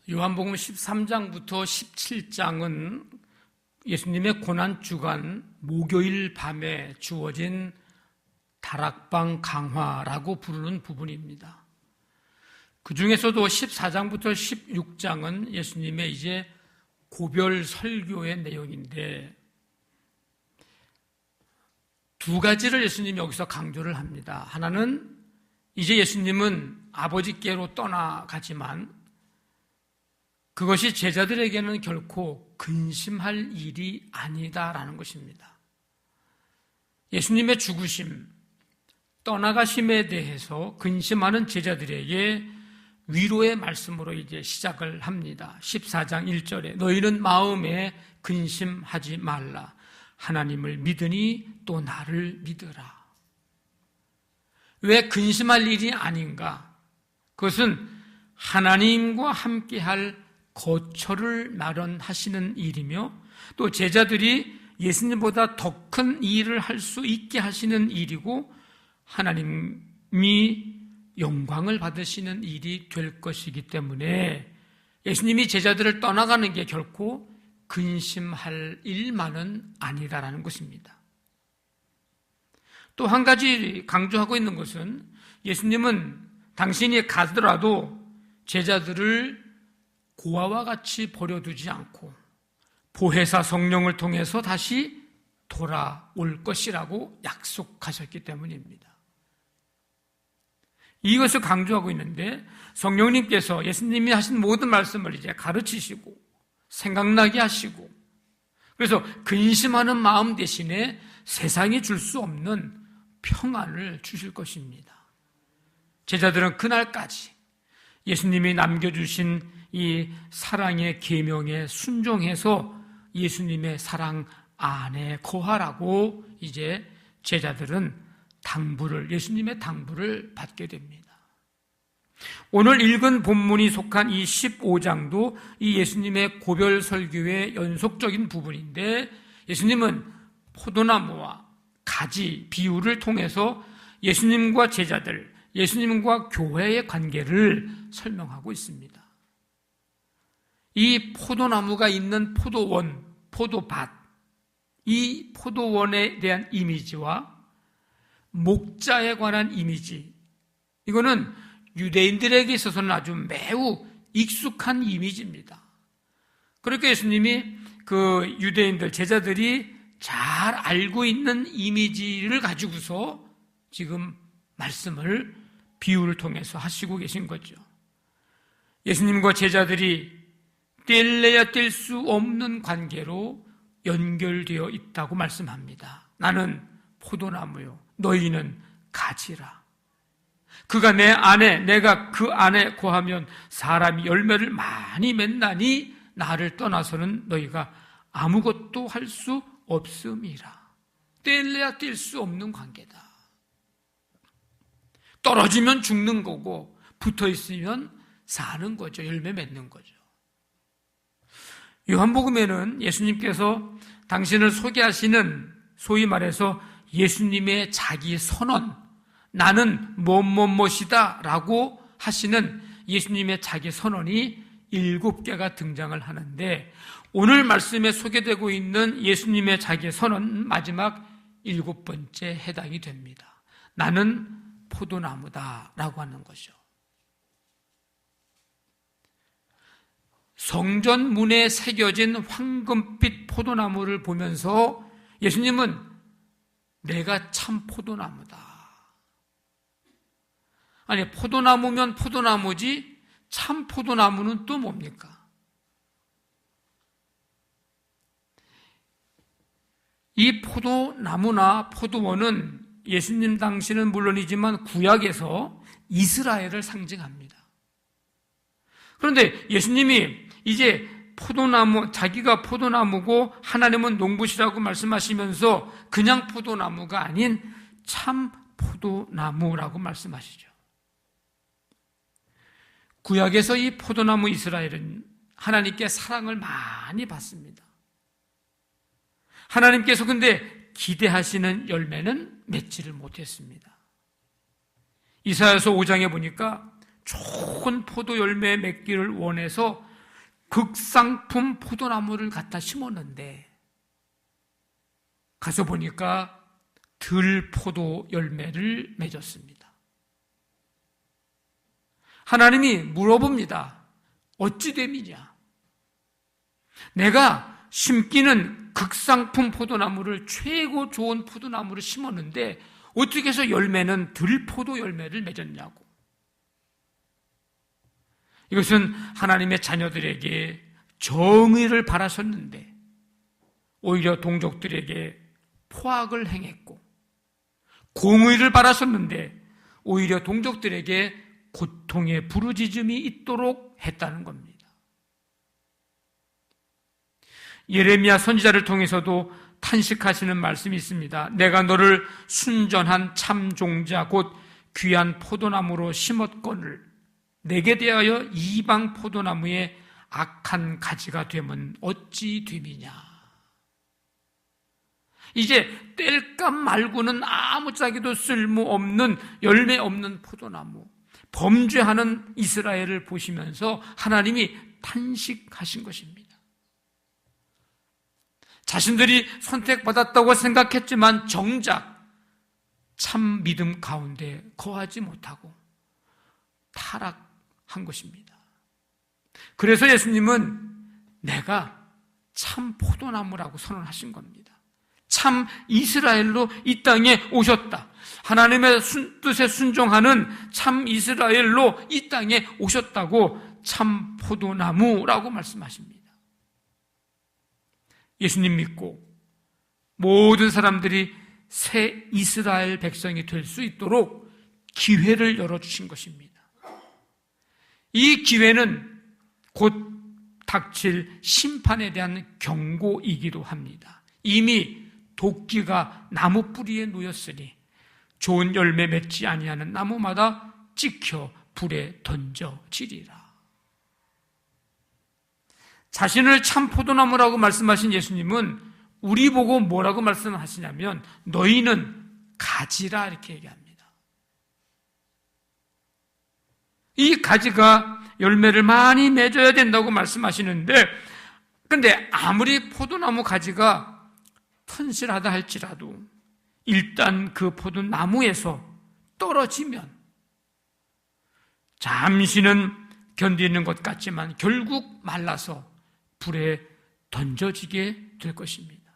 요한복음 13장부터 17장은 예수님의 고난주간 목요일 밤에 주어진 다락방 강화라고 부르는 부분입니다. 그 중에서도 14장부터 16장은 예수님의 이제 고별 설교의 내용인데 두 가지를 예수님이 여기서 강조를 합니다. 하나는 이제 예수님은 아버지께로 떠나가지만 그것이 제자들에게는 결코 근심할 일이 아니다라는 것입니다. 예수님의 죽으심, 떠나가심에 대해서 근심하는 제자들에게 위로의 말씀으로 이제 시작을 합니다. 14장 1절에 너희는 마음에 근심하지 말라. 하나님을 믿으니 또 나를 믿으라. 왜 근심할 일이 아닌가? 그것은 하나님과 함께할 거처를 마련하시는 일이며 또 제자들이 예수님보다 더 큰 일을 할 수 있게 하시는 일이고 하나님이 영광을 받으시는 일이 될 것이기 때문에 예수님이 제자들을 떠나가는 게 결코 근심할 일만은 아니다라는 것입니다. 또 한 가지 강조하고 있는 것은 예수님은 당신이 가더라도 제자들을 고아와 같이 버려두지 않고 보혜사 성령을 통해서 다시 돌아올 것이라고 약속하셨기 때문입니다. 이것을 강조하고 있는데 성령님께서 예수님이 하신 모든 말씀을 이제 가르치시고 생각나게 하시고 그래서 근심하는 마음 대신에 세상이 줄 수 없는 평안을 주실 것입니다. 제자들은 그날까지 예수님이 남겨주신 이 사랑의 계명에 순종해서 예수님의 사랑 안에 거하라고 이제 제자들은 예수님의 당부를 받게 됩니다. 오늘 읽은 본문이 속한 이 15장도 이 예수님의 고별 설교의 연속적인 부분인데 예수님은 포도나무와 가지 비유를 통해서 예수님과 제자들, 예수님과 교회의 관계를 설명하고 있습니다. 이 포도나무가 있는 포도원, 포도밭, 이 포도원에 대한 이미지와 목자에 관한 이미지, 이거는 유대인들에게 있어서는 아주 매우 익숙한 이미지입니다. 그러니까 예수님이 그 유대인들, 제자들이 잘 알고 있는 이미지를 가지고서 지금 말씀을 비유를 통해서 하시고 계신 거죠. 예수님과 제자들이 뗄래야 뗄 수 없는 관계로 연결되어 있다고 말씀합니다. 나는 포도나무요, 너희는 가지라. 그가 내 안에, 내가 그 안에 거하면 사람이 열매를 많이 맺나니 나를 떠나서는 너희가 아무것도 할 수 없음이라. 뗄래야 뗄 수 없는 관계다. 떨어지면 죽는 거고 붙어 있으면 사는 거죠. 열매 맺는 거죠. 요한복음에는 예수님께서 당신을 소개하시는 소위 말해서 예수님의 자기 선언, 나는 무엇이다 라고 하시는 예수님의 자기 선언이 7개가 등장을 하는데 오늘 말씀에 소개되고 있는 예수님의 자기 선언은 마지막 7번째 해당이 됩니다. 나는 포도나무다 라고 하는 것이죠. 성전 문에 새겨진 황금빛 포도나무를 보면서 예수님은 내가 참 포도나무다. 아니, 포도나무면 포도나무지 참 포도나무는 또 뭡니까? 이 포도나무나 포도원은 예수님 당시는 물론이지만 구약에서 이스라엘을 상징합니다. 그런데 예수님이 이제 포도나무, 자기가 포도나무고 하나님은 농부시라고 말씀하시면서 그냥 포도나무가 아닌 참 포도나무라고 말씀하시죠. 구약에서 이 포도나무 이스라엘은 하나님께 사랑을 많이 받습니다. 하나님께서 근데 기대하시는 열매는 맺지를 못했습니다. 이사야서 5장에 보니까 좋은 포도 열매 맺기를 원해서 극상품 포도나무를 갖다 심었는데 가서 보니까 들포도 열매를 맺었습니다. 하나님이 물어봅니다. 어찌 됨이냐? 내가 심기는 극상품 포도나무를, 최고 좋은 포도나무를 심었는데 어떻게 해서 열매는 들포도 열매를 맺었냐고. 이것은 하나님의 자녀들에게 정의를 바라셨는데 오히려 동족들에게 포악을 행했고, 공의를 바라셨는데 오히려 동족들에게 고통의 부르짖음이 있도록 했다는 겁니다. 예레미야 선지자를 통해서도 탄식하시는 말씀이 있습니다. 내가 너를 순전한 참 종자 곧 귀한 포도나무로 심었거늘 내게 대하여 이방 포도나무의 악한 가지가 되면 어찌 됨이냐. 이제 뗄감 말고는 아무짝에도 쓸모없는, 열매 없는 포도나무, 범죄하는 이스라엘을 보시면서 하나님이 탄식하신 것입니다. 자신들이 선택받았다고 생각했지만 정작 참 믿음 가운데 거하지 못하고 타락한 것입니다. 그래서 예수님은 내가 참 포도나무라고 선언하신 겁니다. 참 이스라엘로 이 땅에 오셨다. 하나님의 뜻에 순종하는 참 이스라엘로 이 땅에 오셨다고 참 포도나무라고 말씀하십니다. 예수님 믿고 모든 사람들이 새 이스라엘 백성이 될 수 있도록 기회를 열어주신 것입니다. 이 기회는 곧 닥칠 심판에 대한 경고이기도 합니다. 이미 도끼가 나무 뿌리에 놓였으니 좋은 열매 맺지 아니하는 나무마다 찍혀 불에 던져지리라. 자신을 참 포도나무라고 말씀하신 예수님은 우리 보고 뭐라고 말씀하시냐면 너희는 가지라 이렇게 얘기합니다. 이 가지가 열매를 많이 맺어야 된다고 말씀하시는데, 근데 아무리 포도나무 가지가 튼실하다 할지라도 일단 그 포도나무에서 떨어지면 잠시는 견디는 것 같지만 결국 말라서 불에 던져지게 될 것입니다.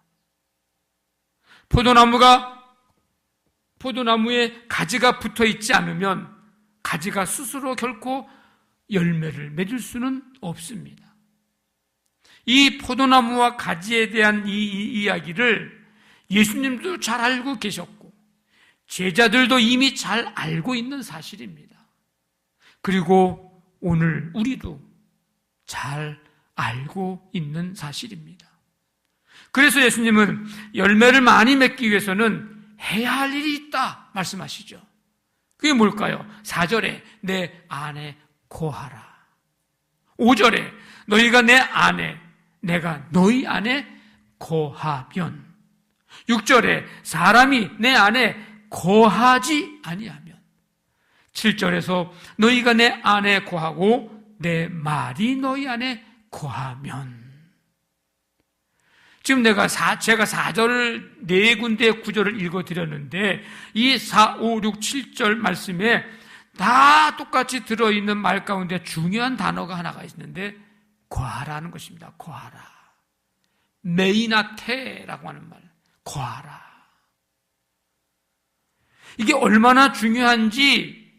포도나무에 가지가 붙어 있지 않으면 가지가 스스로 결코 열매를 맺을 수는 없습니다. 이 포도나무와 가지에 대한 이 이야기를 예수님도 잘 알고 계셨고 제자들도 이미 잘 알고 있는 사실입니다. 그리고 오늘 우리도 잘 알고 있는 사실입니다. 그래서 예수님은 열매를 많이 맺기 위해서는 해야 할 일이 있다 말씀하시죠. 그게 뭘까요? 4절에 내 안에 거하라. 5절에 너희가 내 안에 내가 너희 안에 거하면, 6절에 사람이 내 안에 거하지 아니하면, 7절에서 너희가 내 안에 거하고 내 말이 너희 안에 거하면. 지금 제가 4절 4군데 구절을 읽어드렸는데 이 4, 5, 6, 7절 말씀에 다 똑같이 들어있는 말 가운데 중요한 단어가 하나가 있는데 거하라는 것입니다. 거하라. 메이나테라고 하는 말. 거하라. 이게 얼마나 중요한지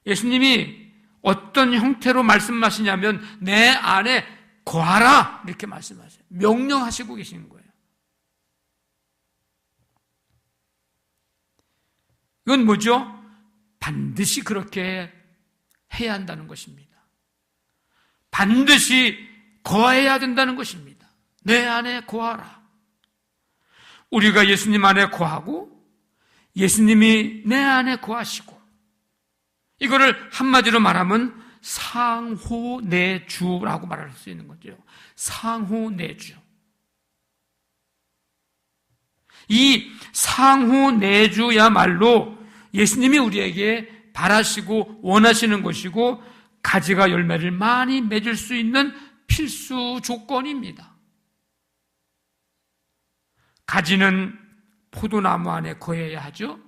예수님이 어떤 형태로 말씀하시냐면 내 안에 거하라 이렇게 말씀하세요. 명령하시고 계시는 거예요. 이건 뭐죠? 반드시 그렇게 해야 한다는 것입니다. 반드시 거해야 된다는 것입니다. 내 안에 거하라. 우리가 예수님 안에 거하고 예수님이 내 안에 거하시고, 이거를 한마디로 말하면 상호내주라고 말할 수 있는 거죠. 상호내주. 이 상호내주야말로 예수님이 우리에게 바라시고 원하시는 것이고 가지가 열매를 많이 맺을 수 있는 필수 조건입니다. 가지는 포도나무 안에 거해야 하죠.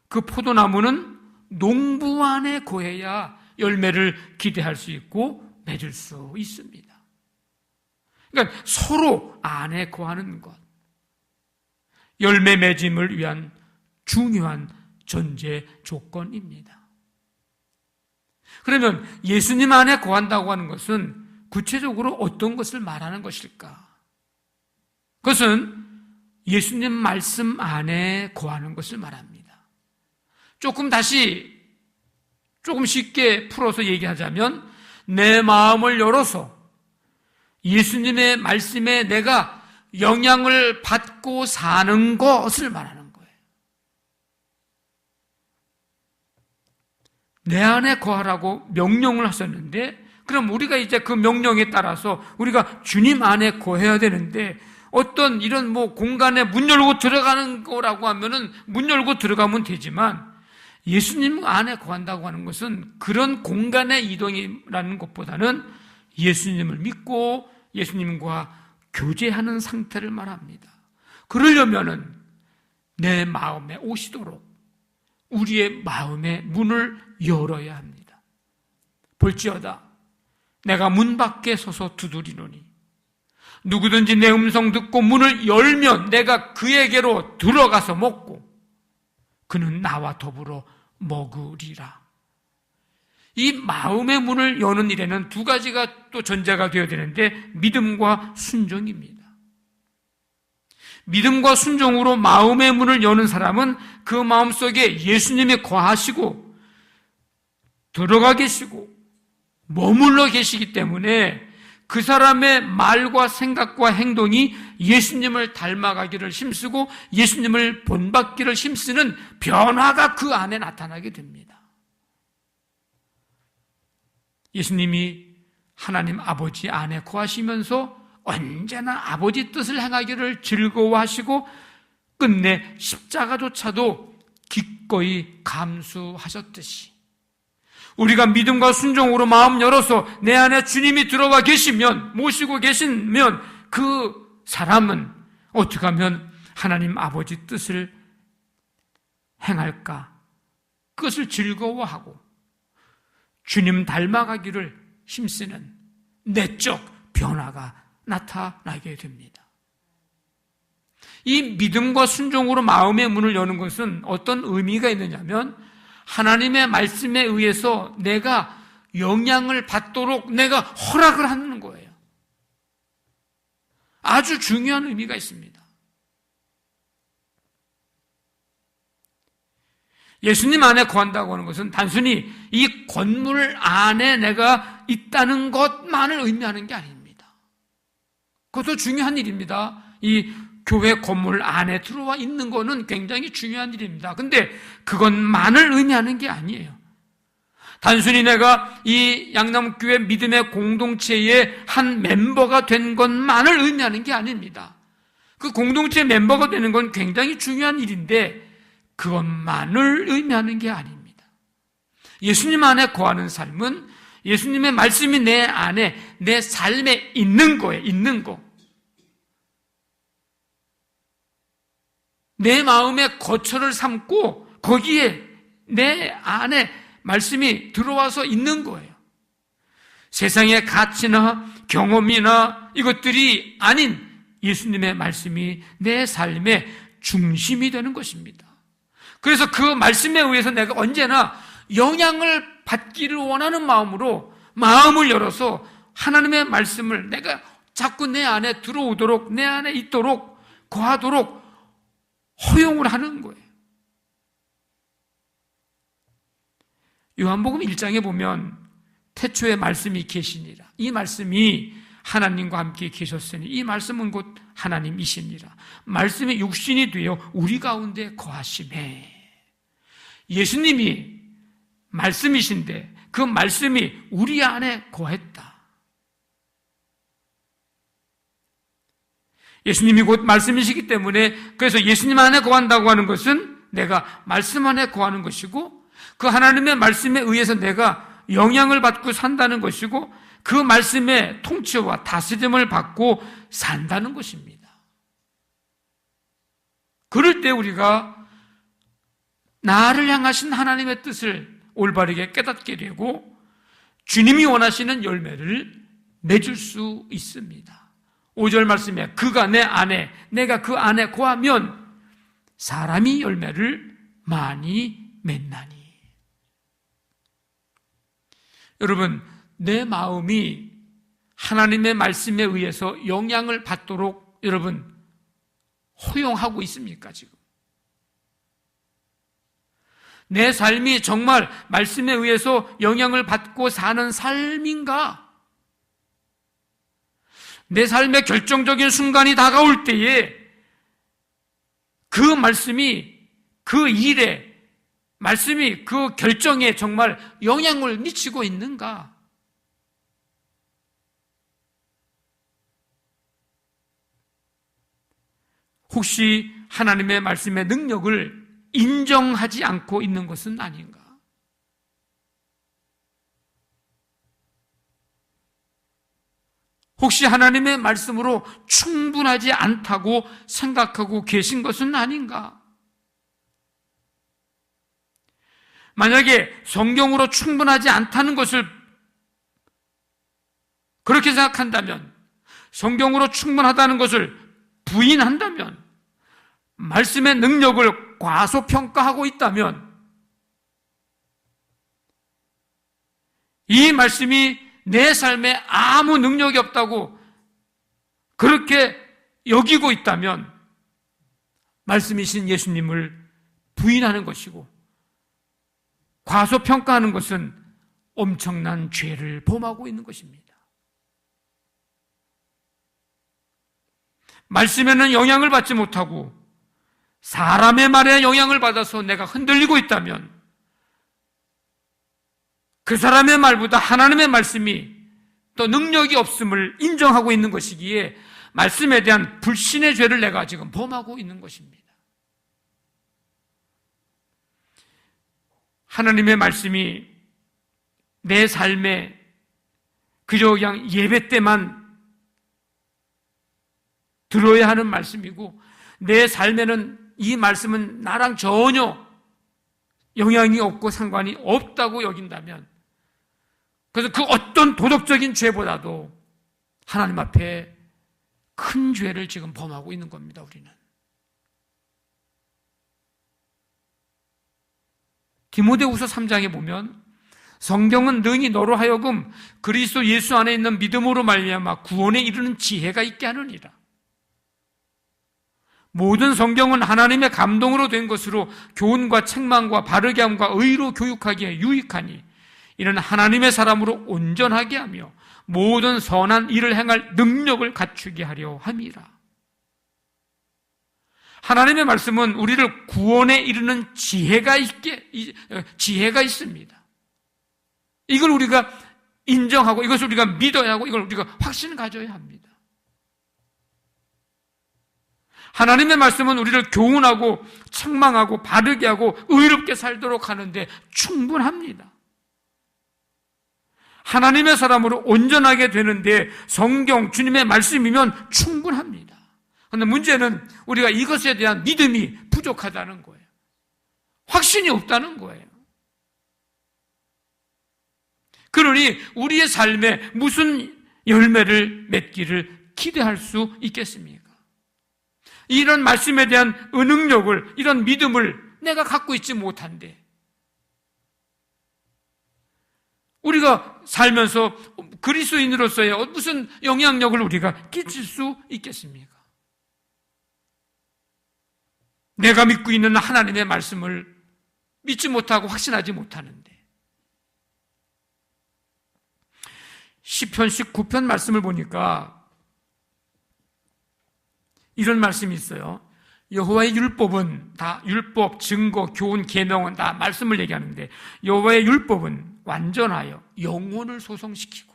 그 포도나무는 농부 안에 거해야 열매를 기대할 수 있고 맺을 수 있습니다. 그러니까 서로 안에 거하는 것, 열매 맺음을 위한 중요한 전제 조건입니다. 그러면 예수님 안에 거한다고 하는 것은 구체적으로 어떤 것을 말하는 것일까? 그것은 예수님 말씀 안에 거하는 것을 말합니다. 조금 쉽게 풀어서 얘기하자면 내 마음을 열어서 예수님의 말씀에 내가 영향을 받고 사는 것을 말하는 거예요. 내 안에 거하라고 명령을 하셨는데, 그럼 우리가 이제 그 명령에 따라서 우리가 주님 안에 거해야 되는데, 어떤 이런 공간에 문 열고 들어가는 거라고 하면은 문 열고 들어가면 되지만, 예수님 안에 거한다고 하는 것은 그런 공간의 이동이라는 것보다는 예수님을 믿고 예수님과 교제하는 상태를 말합니다. 그러려면은 내 마음에 오시도록 우리의 마음의 문을 열어야 합니다. 볼지어다 내가 문 밖에 서서 두드리노니 누구든지 내 음성 듣고 문을 열면 내가 그에게로 들어가서 먹고 그는 나와 더불어 먹으리라. 이 마음의 문을 여는 일에는 두 가지가 또 전제가 되어야 되는데, 믿음과 순종입니다. 믿음과 순종으로 마음의 문을 여는 사람은 그 마음속에 예수님이 거하시고 들어가 계시고 머물러 계시기 때문에 그 사람의 말과 생각과 행동이 예수님을 닮아가기를 힘쓰고 예수님을 본받기를 힘쓰는 변화가 그 안에 나타나게 됩니다. 예수님이 하나님 아버지 안에 거하시면서 언제나 아버지 뜻을 행하기를 즐거워하시고 끝내 십자가조차도 기꺼이 감수하셨듯이 우리가 믿음과 순종으로 마음 열어서 내 안에 주님이 들어와 계시면, 모시고 계시면 그 사람은 어떻게 하면 하나님 아버지 뜻을 행할까? 그것을 즐거워하고 주님 닮아가기를 힘쓰는 내적 변화가 나타나게 됩니다. 이 믿음과 순종으로 마음의 문을 여는 것은 어떤 의미가 있느냐면, 하나님의 말씀에 의해서 내가 영향을 받도록 내가 허락을 하는 거예요. 아주 중요한 의미가 있습니다. 예수님 안에 거한다고 하는 것은 단순히 이 건물 안에 내가 있다는 것만을 의미하는 게 아닙니다. 그것도 중요한 일입니다. 이 교회 건물 안에 들어와 있는 거는 굉장히 중요한 일입니다. 근데 그것만을 의미하는 게 아니에요. 단순히 내가 이 양남교회 믿음의 공동체의 한 멤버가 된 것만을 의미하는 게 아닙니다. 그 공동체 멤버가 되는 건 굉장히 중요한 일인데 그것만을 의미하는 게 아닙니다. 예수님 안에 거하는 삶은 예수님의 말씀이 내 안에, 내 삶에 있는 거예요. 있는 거. 내 마음의 거처를 삼고 거기에 내 안에 말씀이 들어와서 있는 거예요. 세상의 가치나 경험이나 이것들이 아닌 예수님의 말씀이 내 삶의 중심이 되는 것입니다. 그래서 그 말씀에 의해서 내가 언제나 영향을 받기를 원하는 마음으로 마음을 열어서 하나님의 말씀을 내가 자꾸 내 안에 들어오도록, 내 안에 있도록, 거하도록 허용을 하는 거예요. 요한복음 1장에 보면 태초에 말씀이 계시니라. 이 말씀이 하나님과 함께 계셨으니 이 말씀은 곧 하나님이시니라. 말씀이 육신이 되어 우리 가운데 거하시매. 예수님이 말씀이신데 그 말씀이 우리 안에 거했다. 예수님이 곧 말씀이시기 때문에 그래서 예수님 안에 거한다고 하는 것은 내가 말씀 안에 거하는 것이고 그 하나님의 말씀에 의해서 내가 영향을 받고 산다는 것이고 그 말씀의 통치와 다스림을 받고 산다는 것입니다. 그럴 때 우리가 나를 향하신 하나님의 뜻을 올바르게 깨닫게 되고 주님이 원하시는 열매를 맺을 수 있습니다. 5절 말씀에 그가 내 안에 내가 그 안에 거하면 사람이 열매를 많이 맺나니. 여러분, 내 마음이 하나님의 말씀에 의해서 영향을 받도록 여러분 허용하고 있습니까 지금? 내 삶이 정말 말씀에 의해서 영향을 받고 사는 삶인가? 내 삶의 결정적인 순간이 다가올 때에 그 말씀이 그 일에 말씀이 그 결정에 정말 영향을 미치고 있는가? 혹시 하나님의 말씀의 능력을 인정하지 않고 있는 것은 아닌가? 혹시 하나님의 말씀으로 충분하지 않다고 생각하고 계신 것은 아닌가? 만약에 성경으로 충분하지 않다는 것을 그렇게 생각한다면, 성경으로 충분하다는 것을 부인한다면, 말씀의 능력을 과소평가하고 있다면, 이 말씀이 내 삶에 아무 능력이 없다고 그렇게 여기고 있다면 말씀이신 예수님을 부인하는 것이고 과소평가하는 것은 엄청난 죄를 범하고 있는 것입니다. 말씀에는 영향을 받지 못하고 사람의 말에 영향을 받아서 내가 흔들리고 있다면 그 사람의 말보다 하나님의 말씀이 또 능력이 없음을 인정하고 있는 것이기에 말씀에 대한 불신의 죄를 내가 지금 범하고 있는 것입니다. 하나님의 말씀이 내 삶에 그저 그냥 예배 때만 들어야 하는 말씀이고 내 삶에는 이 말씀은 나랑 전혀 영향이 없고 상관이 없다고 여긴다면, 그래서 그 어떤 도덕적인 죄보다도 하나님 앞에 큰 죄를 지금 범하고 있는 겁니다. 우리는 디모데후서 3장에 보면 성경은 능히 너로 하여금 그리스도 예수 안에 있는 믿음으로 말미암아 구원에 이르는 지혜가 있게 하느니라. 모든 성경은 하나님의 감동으로 된 것으로 교훈과 책망과 바르게 함과 의로 교육하기에 유익하니 이는 하나님의 사람으로 온전하게 하며 모든 선한 일을 행할 능력을 갖추게 하려 함이라. 하나님의 말씀은 우리를 구원에 이르는 지혜가 있습니다. 이걸 우리가 인정하고 이것을 우리가 믿어야 하고 이걸 우리가 확신을 가져야 합니다. 하나님의 말씀은 우리를 교훈하고 책망하고 바르게 하고 의롭게 살도록 하는데 충분합니다. 하나님의 사람으로 온전하게 되는데 성경, 주님의 말씀이면 충분합니다. 그런데 문제는 우리가 이것에 대한 믿음이 부족하다는 거예요. 확신이 없다는 거예요. 그러니 우리의 삶에 무슨 열매를 맺기를 기대할 수 있겠습니까? 이런 말씀에 대한 은능력을, 이런 믿음을 내가 갖고 있지 못한데 우리가 살면서 그리스도인으로서의 무슨 영향력을 우리가 끼칠 수 있겠습니까? 내가 믿고 있는 하나님의 말씀을 믿지 못하고 확신하지 못하는데, 시편 19편 말씀을 보니까 이런 말씀이 있어요. 여호와의 율법은 다 율법, 증거, 교훈, 계명은 다 말씀을 얘기하는데 여호와의 율법은 완전하여 영혼을 소성시키고,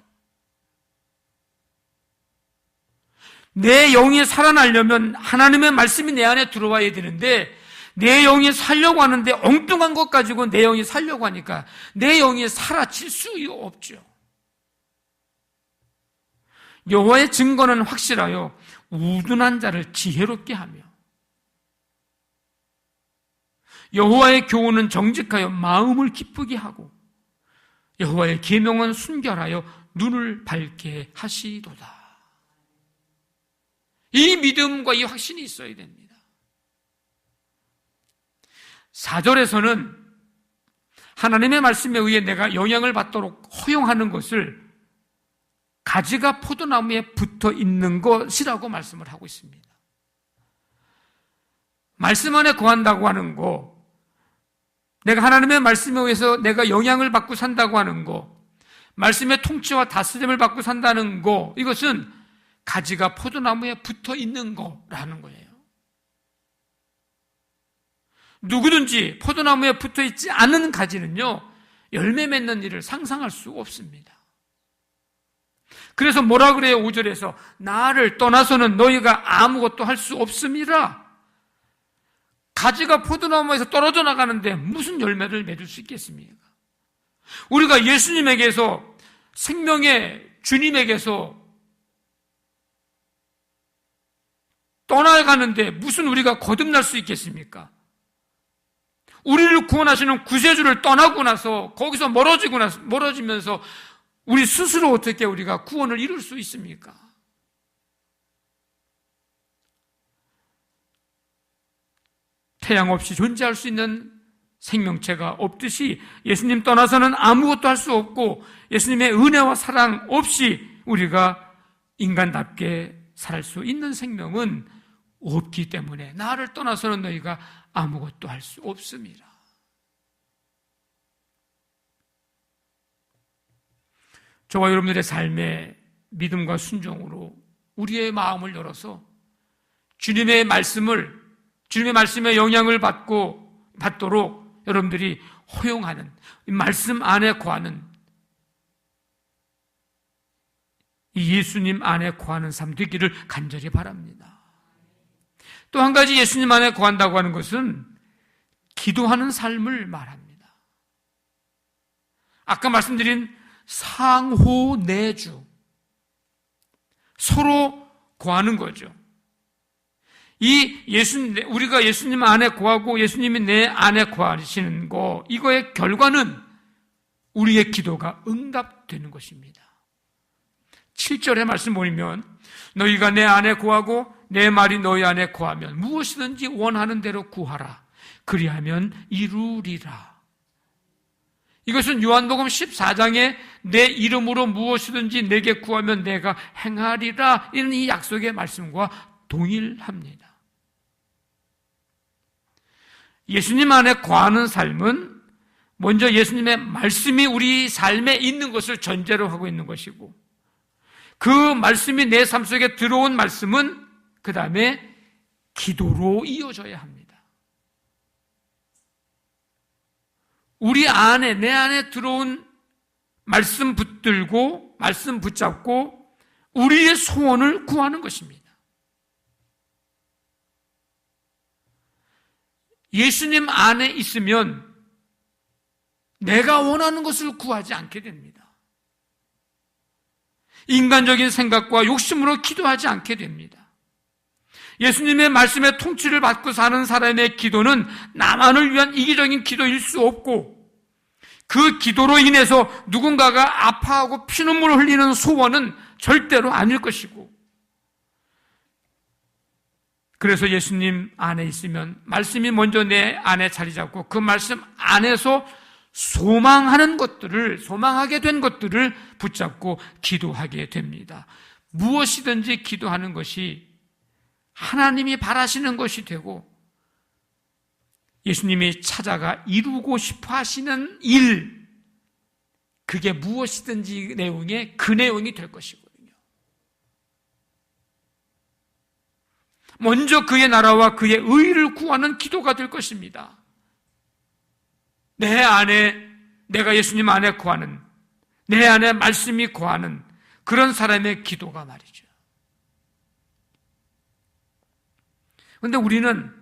내 영이 살아나려면 하나님의 말씀이 내 안에 들어와야 되는데 내 영이 살려고 하는데 엉뚱한 것 가지고 내 영이 살려고 하니까 내 영이 사라질 수 없죠. 여호와의 증거는 확실하여 우둔한 자를 지혜롭게 하며 여호와의 교훈은 정직하여 마음을 기쁘게 하고 여호와의 계명은 순결하여 눈을 밝게 하시도다. 이 믿음과 이 확신이 있어야 됩니다. 4절에서는 하나님의 말씀에 의해 내가 영향을 받도록 허용하는 것을 가지가 포도나무에 붙어 있는 것이라고 말씀을 하고 있습니다. 말씀 안에 거한다고 하는 거, 내가 하나님의 말씀에 의해서 내가 영향을 받고 산다고 하는 거, 말씀의 통치와 다스림을 받고 산다는 거, 이것은 가지가 포도나무에 붙어 있는 거라는 거예요. 누구든지 포도나무에 붙어 있지 않은 가지는요, 열매 맺는 일을 상상할 수 없습니다. 그래서 뭐라 그래요? 5절에서 나를 떠나서는 너희가 아무것도 할 수 없음이라. 가지가 포도나무에서 떨어져 나가는데 무슨 열매를 맺을 수 있겠습니까? 우리가 예수님에게서, 생명의 주님에게서 떠나가는데 무슨 우리가 거듭날 수 있겠습니까? 우리를 구원하시는 구세주를 떠나고 나서 거기서 멀어지면서 우리 스스로 어떻게 우리가 구원을 이룰 수 있습니까? 태양 없이 존재할 수 있는 생명체가 없듯이 예수님 떠나서는 아무것도 할 수 없고 예수님의 은혜와 사랑 없이 우리가 인간답게 살 수 있는 생명은 없기 때문에 나를 떠나서는 너희가 아무것도 할 수 없습니다. 저와 여러분들의 삶의 믿음과 순종으로 우리의 마음을 열어서 주님의 말씀에 영향을 받도록 여러분들이 허용하는, 말씀 안에 거하는, 이 예수님 안에 거하는 삶 되기를 간절히 바랍니다. 또 한 가지 예수님 안에 거한다고 하는 것은 기도하는 삶을 말합니다. 아까 말씀드린 상호내주, 서로 거하는 거죠. 우리가 예수님 안에 거하고 예수님이 내 안에 거하시는 거, 이거의 결과는 우리의 기도가 응답되는 것입니다. 7절의 말씀 보면 너희가 내 안에 거하고 내 말이 너희 안에 거하면 무엇이든지 원하는 대로 구하라. 그리하면 이루리라. 이것은 요한복음 14장에 내 이름으로 무엇이든지 내게 구하면 내가 행하리라, 이런 이 약속의 말씀과 동일합니다. 예수님 안에 거하는 삶은 먼저 예수님의 말씀이 우리 삶에 있는 것을 전제로 하고 있는 것이고, 그 말씀이 내 삶 속에 들어온 말씀은 그 다음에 기도로 이어져야 합니다. 우리 안에, 내 안에 들어온 말씀 붙들고, 말씀 붙잡고 우리의 소원을 구하는 것입니다. 예수님 안에 있으면 내가 원하는 것을 구하지 않게 됩니다. 인간적인 생각과 욕심으로 기도하지 않게 됩니다. 예수님의 말씀의 통치를 받고 사는 사람의 기도는 나만을 위한 이기적인 기도일 수 없고, 그 기도로 인해서 누군가가 아파하고 피눈물을 흘리는 소원은 절대로 아닐 것이고, 그래서 예수님 안에 있으면 말씀이 먼저 내 안에 자리 잡고 그 말씀 안에서 소망하게 된 것들을 붙잡고 기도하게 됩니다. 무엇이든지 기도하는 것이 하나님이 바라시는 것이 되고, 예수님이 찾아가 이루고 싶어 하시는 일, 그게 무엇이든지 그 내용이 될 것이거든요. 먼저 그의 나라와 그의 의를 구하는 기도가 될 것입니다. 내 안에, 내가 예수님 안에 거하는, 내 안에 말씀이 거하는 그런 사람의 기도가 말이죠. 그런데 우리는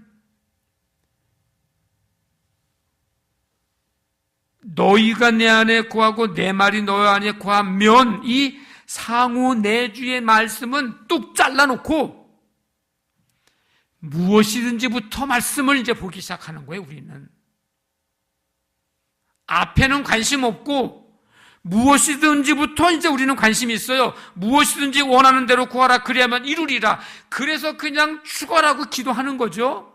너희가 내 안에 거하고 내 말이 너희 안에 거하면, 이 상호 내주의 말씀은 뚝 잘라놓고 무엇이든지부터 말씀을 이제 보기 시작하는 거예요. 우리는 앞에는 관심 없고 무엇이든지부터 이제 우리는 관심이 있어요. 무엇이든지 원하는 대로 구하라, 그래야만 이루리라. 그래서 그냥 죽어라고 기도하는 거죠.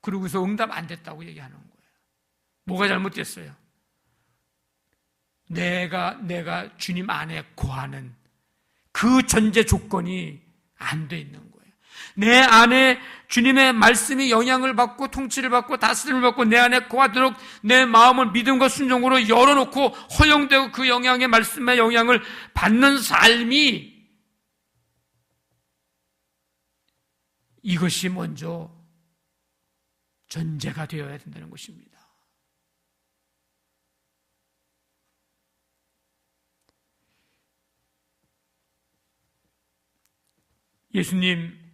그러고서 응답 안 됐다고 얘기하는 거예요. 뭐가 잘못됐어요? 내가 주님 안에 거하는 그 전제 조건이 안 돼 있는 거예요. 내 안에 주님의 말씀이 영향을 받고 통치를 받고 다스림을 받고 내 안에 거하도록 내 마음을 믿음과 순종으로 열어놓고 허용되고 그 영향의 말씀의 영향을 받는 삶이, 이것이 먼저 전제가 되어야 된다는 것입니다. 예수님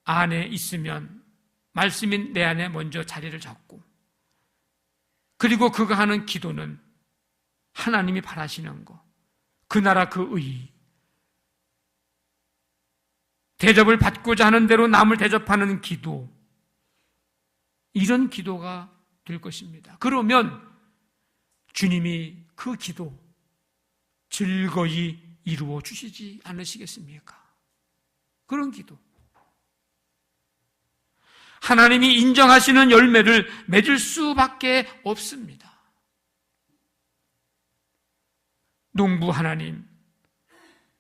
안에 있으면 말씀이 내 안에 먼저 자리를 잡고, 그리고 그가 하는 기도는 하나님이 바라시는 것, 그 나라 그 의, 대접을 받고자 하는 대로 남을 대접하는 기도, 이런 기도가 될 것입니다. 그러면 주님이 그 기도 즐거이 이루어 주시지 않으시겠습니까? 그런 기도, 하나님이 인정하시는 열매를 맺을 수밖에 없습니다. 농부 하나님,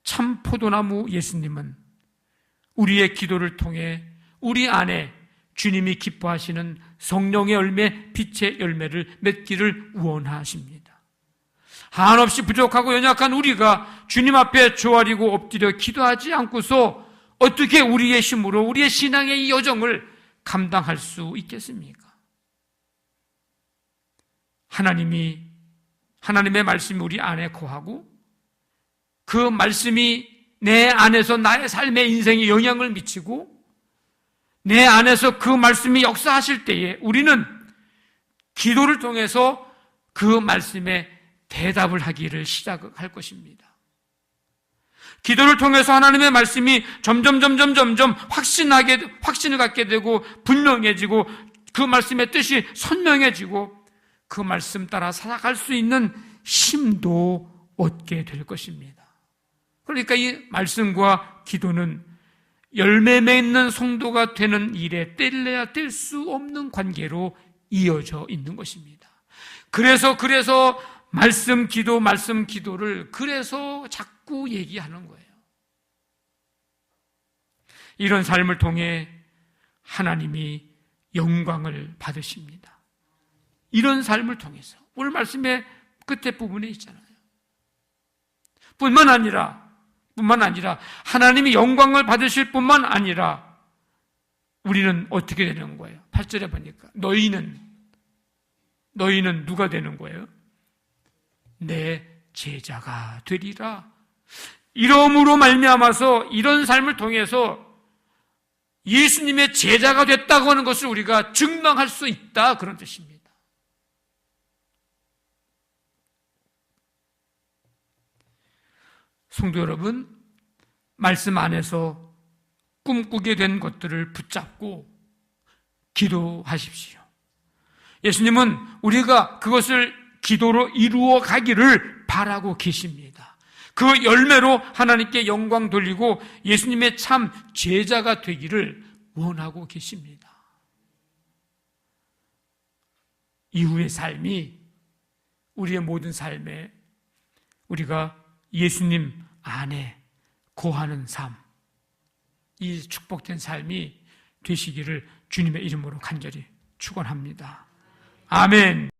참 포도나무 예수님은 우리의 기도를 통해 우리 안에 주님이 기뻐하시는 성령의 열매, 빛의 열매를 맺기를 원하십니다. 한없이 부족하고 연약한 우리가 주님 앞에 조아리고 엎드려 기도하지 않고서 어떻게 우리의 힘으로 우리의 신앙의 이 여정을 감당할 수 있겠습니까? 하나님의 말씀이 우리 안에 거하고 그 말씀이 내 안에서 나의 삶의 인생에 영향을 미치고 내 안에서 그 말씀이 역사하실 때에 우리는 기도를 통해서 그 말씀에 대답을 하기를 시작할 것입니다. 기도를 통해서 하나님의 말씀이 점점 확신을 갖게 되고 분명해지고 그 말씀의 뜻이 선명해지고 그 말씀 따라 살아갈 수 있는 힘도 얻게 될 것입니다. 그러니까 이 말씀과 기도는 열매 맺는 성도가 되는 일에 뗄래야 뗄 수 없는 관계로 이어져 있는 것입니다. 그래서 말씀 기도를 그래서 자꾸 얘기하는 거예요. 이런 삶을 통해 하나님이 영광을 받으십니다. 이런 삶을 통해서 오늘 말씀의 끝에 부분에 있잖아요. 뿐만 아니라 하나님이 영광을 받으실 뿐만 아니라 우리는 어떻게 되는 거예요? 8절에 보니까 너희는 누가 되는 거예요? 내 제자가 되리라. 이러므로 말미암아서 이런 삶을 통해서 예수님의 제자가 됐다고 하는 것을 우리가 증명할 수 있다, 그런 뜻입니다. 성도 여러분, 말씀 안에서 꿈꾸게 된 것들을 붙잡고 기도하십시오. 예수님은 우리가 그것을 기도로 이루어 가기를 바라고 계십니다. 그 열매로 하나님께 영광 돌리고 예수님의 참 제자가 되기를 원하고 계십니다. 이후의 삶이 우리의 모든 삶에 우리가 예수님 안에 거하는 삶, 이 축복된 삶이 되시기를 주님의 이름으로 간절히 축원합니다. 아멘.